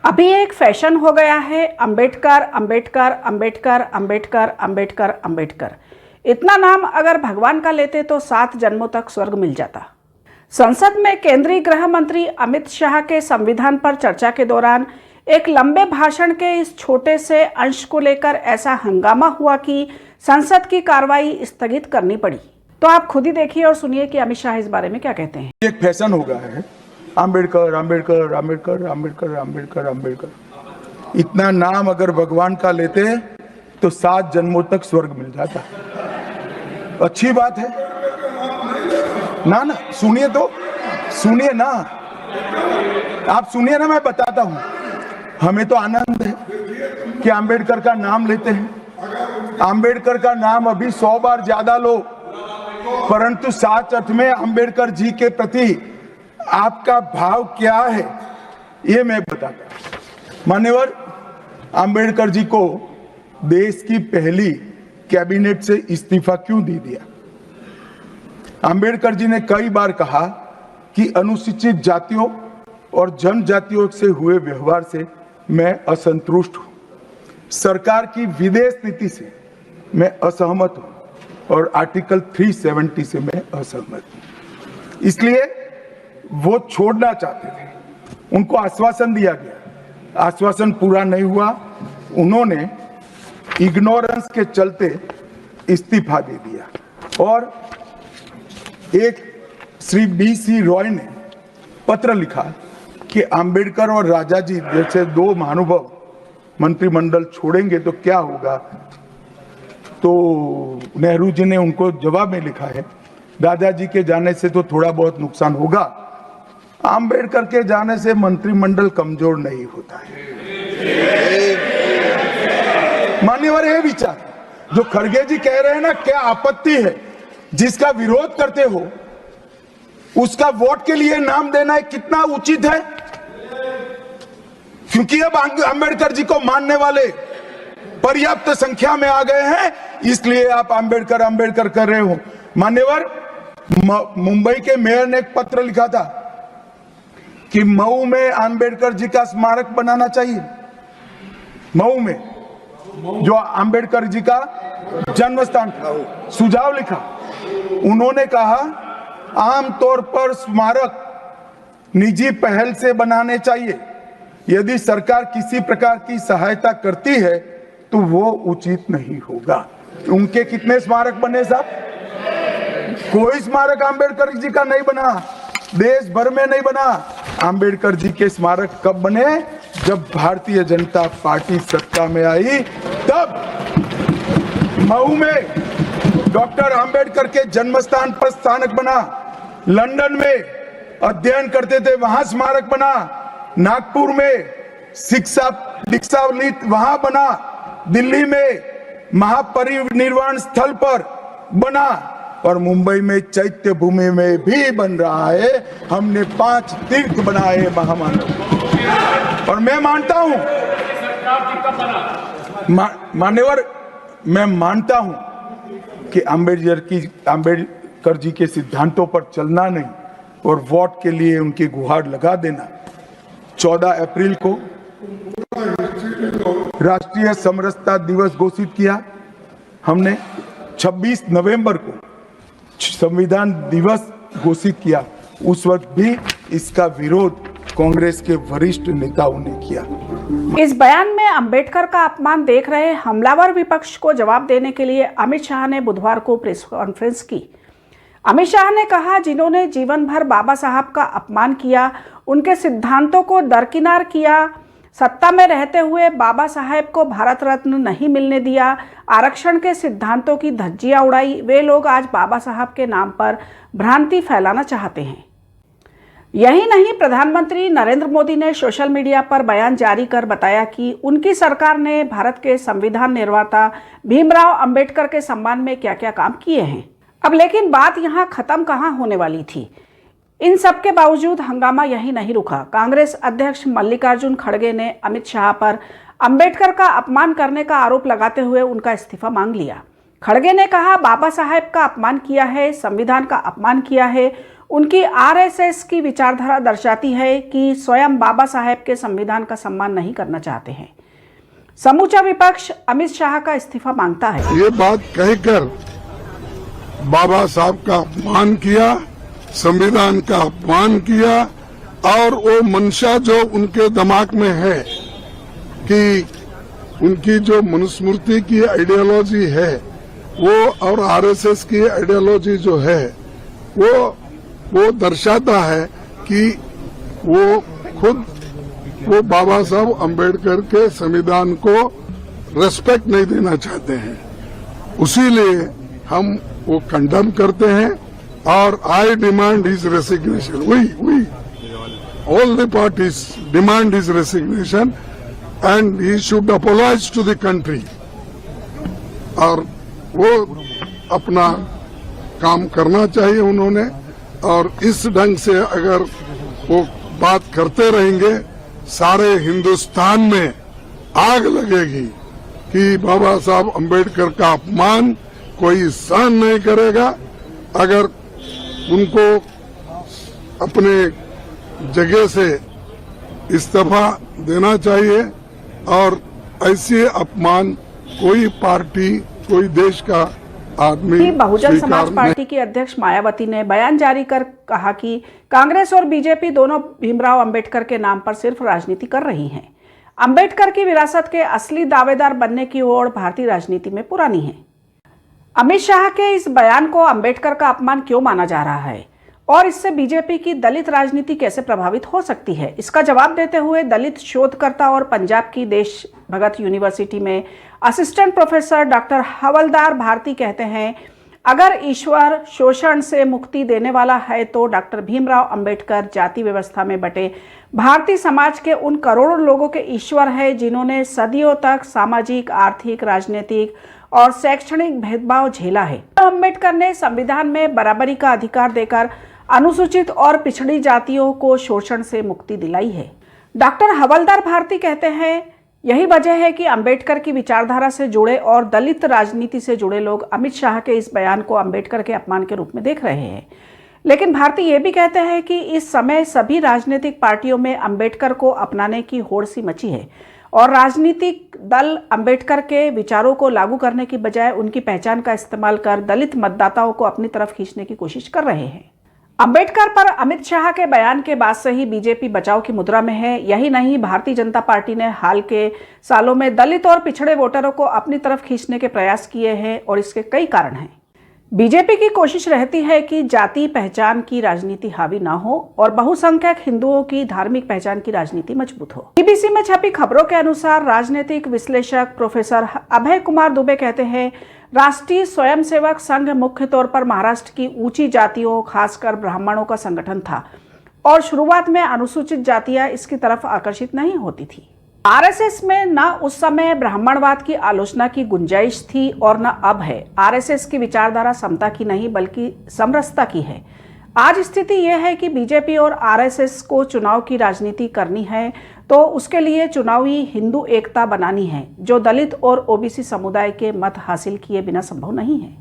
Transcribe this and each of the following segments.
अभी एक फैशन हो गया है अंबेडकर अंबेडकर अंबेडकर अंबेडकर अंबेडकर अंबेडकर। इतना नाम अगर भगवान का लेते तो 7 जन्मों तक स्वर्ग मिल जाता। संसद में केंद्रीय गृह मंत्री अमित शाह के संविधान पर चर्चा के दौरान एक लंबे भाषण के इस छोटे से अंश को लेकर ऐसा हंगामा हुआ कि संसद की कार्रवाई स्थगित करनी पड़ी। तो आप खुद ही देखिए और सुनिए कि अमित शाह इस बारे में क्या कहते हैं। एक फैशन हो गया है अंबेडकर अंबेडकर अंबेडकर अंबेडकर अंबेडकर अंबेडकर। इतना नाम अगर भगवान का लेते तो 7 जन्मों तक स्वर्ग मिल जाता। अच्छी बात है ना। सुनिए तो सुनिए ना, आप सुनिए ना, मैं बताता हूं। हमें तो आनंद है कि अंबेडकर का नाम लेते हैं। अंबेडकर का नाम अभी 100 बार ज्यादा लो, परंतु साच अर्थ में अंबेडकर जी के प्रति आपका भाव क्या है ये मैं बताता हूं। मान्यवर, अंबेडकर जी को देश की पहली कैबिनेट से इस्तीफा क्यों दे दिया? अंबेडकर जी ने कई बार कहा कि अनुसूचित जातियों और जनजातियों से हुए व्यवहार से मैं असंतुष्ट हूं। सरकार की विदेश नीति से मैं असहमत हूं और आर्टिकल 370 से मैं असहमत हूं। इसलिए वो छोड़ना चाहते थे। उनको आश्वासन दिया गया, आश्वासन पूरा नहीं हुआ। उन्होंने इग्नोरेंस के चलते इस्तीफा दे दिया। और एक श्री BC रॉय ने पत्र लिखा कि अंबेडकर और राजा जी जैसे 2 महानुभाव मंत्रिमंडल छोड़ेंगे तो क्या होगा। तो नेहरू जी ने उनको जवाब में लिखा है, राजा जी के जाने से तो थोड़ा बहुत नुकसान होगा, अंबेडकर के जाने से मंत्रिमंडल कमजोर नहीं होता है। मान्यवर, ये विचार जो खड़गे जी कह रहे हैं ना, क्या आपत्ति है? जिसका विरोध करते हो उसका वोट के लिए नाम देना कितना उचित है? क्योंकि अब अंबेडकर जी को मानने वाले पर्याप्त संख्या में आ गए हैं, इसलिए आप अंबेडकर अंबेडकर कर रहे हो। मान्यवर, मुंबई के मेयर ने एक पत्र लिखा था कि मऊ में अंबेडकर जी का स्मारक बनाना चाहिए। मऊ में जो अंबेडकर जी का जन्म स्थान था, सुझाव लिखा। उन्होंने कहा आमतौर पर स्मारक निजी पहल से बनाने चाहिए। यदि सरकार किसी प्रकार की सहायता करती है तो वो उचित नहीं होगा। उनके कितने स्मारक बने साहब? कोई स्मारक अंबेडकर जी का नहीं बना, देश भर में नहीं बना। अंबेडकर जी के स्मारक कब बने? जब भारतीय जनता पार्टी सत्ता में आई, तब मऊ में डॉक्टर अंबेडकर के जन्म स्थान पर स्मारक बना। लंदन में अध्ययन करते थे, वहां स्मारक बना। नागपुर में शिक्षा दीक्षावली वहां बना। दिल्ली में महापरिनिर्वाण स्थल पर बना और मुंबई में चैत्य भूमि में भी बन रहा है। हमने 5 तीर्थ बनाए महामानव। और मैं मानता हूं मान्यवर, मैं मानता हूं कि अंबेडकर जी के सिद्धांतों पर चलना नहीं और वोट के लिए उनकी गुहार लगा देना। 14 अप्रैल को राष्ट्रीय समरसता दिवस घोषित किया हमने। 26 नवंबर को संविधान दिवस घोषित किया। उस वक्त भी इसका विरोध कांग्रेस के वरिष्ठ नेताओं ने किया। इस बयान में अंबेडकर का अपमान देख रहे हमलावर विपक्ष को जवाब देने के लिए अमित शाह ने बुधवार को प्रेस कॉन्फ्रेंस की। अमित शाह ने कहा, जिन्होंने जीवन भर बाबा साहब का अपमान किया, उनके सिद्धांतों को दरकिनार किया, सत्ता में रहते हुए बाबा साहब को भारत रत्न नहीं मिलने दिया, आरक्षण के सिद्धांतों की धज्जियां उड़ाई, वे लोग आज बाबा साहब के नाम पर भ्रांति फैलाना चाहते हैं। यही नहीं, प्रधानमंत्री नरेंद्र मोदी ने सोशल मीडिया पर बयान जारी कर बताया कि उनकी सरकार ने भारत के संविधान निर्माता भीमराव अंबेडकर के सम्मान में क्या क्या काम किए हैं। अब लेकिन बात यहां खत्म कहां होने वाली थी। इन सब के बावजूद हंगामा यही नहीं रुका। कांग्रेस अध्यक्ष मल्लिकार्जुन खड़गे ने अमित शाह पर अंबेडकर का अपमान करने का आरोप लगाते हुए उनका इस्तीफा मांग लिया। खड़गे ने कहा, बाबा साहेब का अपमान किया है, संविधान का अपमान किया है, उनकी आरएसएस की विचारधारा दर्शाती है कि स्वयं बाबा साहेब के संविधान का सम्मान नहीं करना चाहते हैं। समूचा विपक्ष अमित शाह का इस्तीफा मांगता है। ये बात कहकर बाबा साहब का अपमान किया, संविधान का अपमान किया और वो मंशा जो उनके दिमाग में है कि उनकी जो मनुस्मृति की आइडियोलॉजी है वो और आरएसएस की आइडियोलॉजी जो है वो दर्शाता है कि वो बाबा साहब अम्बेडकर के संविधान को रेस्पेक्ट नहीं देना चाहते हैं। उसीलिए हम वो कंडेम करते हैं और I demand his resignation. We all the parties demand his resignation and he should apologise to the country. और वो अपना काम करना चाहिए उन्होंने, और इस ढंग से अगर वो बात करते रहेंगे सारे हिंदुस्तान में आग लगेगी कि बाबा साहब अम्बेडकर का अपमान कोई सहन नहीं करेगा। अगर उनको अपने जगह से इस्तीफा देना चाहिए और ऐसे अपमान कोई पार्टी कोई देश का आदमी बहुजन समाज पार्टी की अध्यक्ष मायावती ने बयान जारी कर कहा कि कांग्रेस और बीजेपी दोनों भीमराव अंबेडकर के नाम पर सिर्फ राजनीति कर रही हैं। अंबेडकर की विरासत के असली दावेदार बनने की ओर भारतीय राजनीति में पुरानी है। अमित शाह के इस बयान को अंबेडकर का अपमान क्यों माना जा रहा है और इससे बीजेपी की दलित राजनीति कैसे प्रभावित हो सकती है, इसका जवाब देते हुए दलित शोधकर्ता और पंजाब की देशभगत यूनिवर्सिटी में असिस्टेंट प्रोफेसर डॉक्टर हवलदार भारती कहते हैं, अगर ईश्वर शोषण से मुक्ति देने वाला है तो डॉक्टर भीमराव अंबेडकर जाति व्यवस्था में बटे भारतीय समाज के उन करोड़ों लोगों के ईश्वर है जिन्होंने सदियों तक सामाजिक, आर्थिक, राजनीतिक और शैक्षणिक भेदभाव झेला है। अंबेडकर ने संविधान में बराबरी का अधिकार देकर अनुसूचित और पिछड़ी जातियों को शोषण से मुक्ति दिलाई है। डॉक्टर हवलदार भारती कहते हैं, यही वजह है कि अंबेडकर की विचारधारा से जुड़े और दलित राजनीति से जुड़े लोग अमित शाह के इस बयान को अंबेडकर के अपमान के रूप में देख रहे हैं। लेकिन भारती ये भी कहते हैं कि इस समय सभी राजनीतिक पार्टियों में अंबेडकर को अपनाने की होड़ सी मची है और राजनीतिक दल अंबेडकर के विचारों को लागू करने की बजाय उनकी पहचान का इस्तेमाल कर दलित मतदाताओं को अपनी तरफ खींचने की कोशिश कर रहे हैं। अंबेडकर पर अमित शाह के बयान के बाद से ही बीजेपी बचाव की मुद्रा में है। यही नहीं, भारतीय जनता पार्टी ने हाल के सालों में दलित और पिछड़े वोटरों को अपनी तरफ खींचने के प्रयास किए हैं और इसके कई कारण हैं। बीजेपी की कोशिश रहती है कि जाति पहचान की राजनीति हावी ना हो और बहुसंख्यक हिंदुओं की धार्मिक पहचान की राजनीति मजबूत हो। बीबीसी में छपी खबरों के अनुसार राजनीतिक विश्लेषक प्रोफेसर अभय कुमार दुबे कहते हैं, राष्ट्रीय स्वयंसेवक संघ मुख्य तौर पर महाराष्ट्र की ऊंची जातियों खासकर ब्राह्मणों का संगठन था और शुरुआत में अनुसूचित जातियां इसकी तरफ आकर्षित नहीं होती थी। आरएसएस में न उस समय ब्राह्मणवाद की आलोचना की गुंजाइश थी और न अब है। आरएसएस की विचारधारा समता की नहीं बल्कि समरसता की है। आज स्थिति यह है कि बीजेपी और आरएसएस को चुनाव की राजनीति करनी है तो उसके लिए चुनावी हिंदू एकता बनानी है जो दलित और ओबीसी समुदाय के मत हासिल किए बिना संभव नहीं है।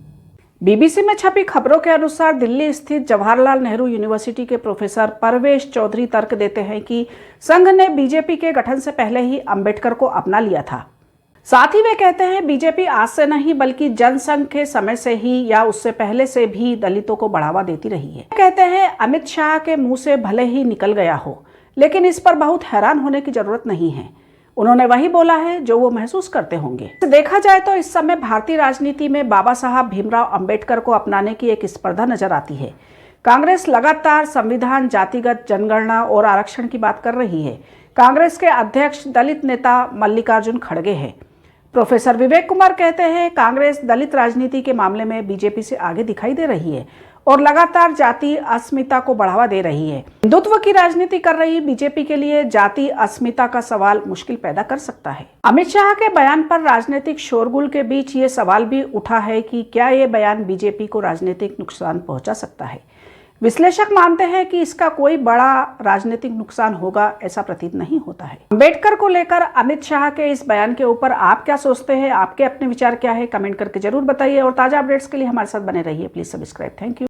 बीबीसी में छपी खबरों के अनुसार दिल्ली स्थित जवाहरलाल नेहरू यूनिवर्सिटी के प्रोफेसर परवेश चौधरी तर्क देते हैं कि संघ ने बीजेपी के गठन से पहले ही अंबेडकर को अपना लिया था। साथ ही वे कहते हैं बीजेपी आज से नहीं बल्कि जनसंघ के समय से ही या उससे पहले से भी दलितों को बढ़ावा देती रही है। कहते हैं अमित शाह के मुंह से भले ही निकल गया हो लेकिन इस पर बहुत हैरान होने की जरूरत नहीं है। उन्होंने वही बोला है जो वो महसूस करते होंगे। देखा जाए तो इस समय भारतीय राजनीति में बाबा साहब भीमराव अंबेडकर को अपनाने की एक स्पर्धा नजर आती है। कांग्रेस लगातार संविधान, जातिगत जनगणना और आरक्षण की बात कर रही है। कांग्रेस के अध्यक्ष दलित नेता मल्लिकार्जुन खड़गे हैं। प्रोफेसर विवेक कुमार कहते हैं कांग्रेस दलित राजनीति के मामले में बीजेपी से आगे दिखाई दे रही है और लगातार जाति अस्मिता को बढ़ावा दे रही है। हिंदुत्व की राजनीति कर रही बीजेपी के लिए जाति अस्मिता का सवाल मुश्किल पैदा कर सकता है। अमित शाह के बयान पर राजनीतिक शोरगुल के बीच ये सवाल भी उठा है कि क्या ये बयान बीजेपी को राजनीतिक नुकसान पहुंचा सकता है। विश्लेषक मानते हैं कि इसका कोई बड़ा राजनीतिक नुकसान होगा ऐसा प्रतीत नहीं होता है। अंबेडकर को लेकर अमित शाह के इस बयान के ऊपर आप क्या सोचते हैं, आपके अपने विचार क्या है, कमेंट करके जरूर बताइए और ताजा अपडेट्स के लिए हमारे साथ बने रहिए। Please subscribe. Thank you.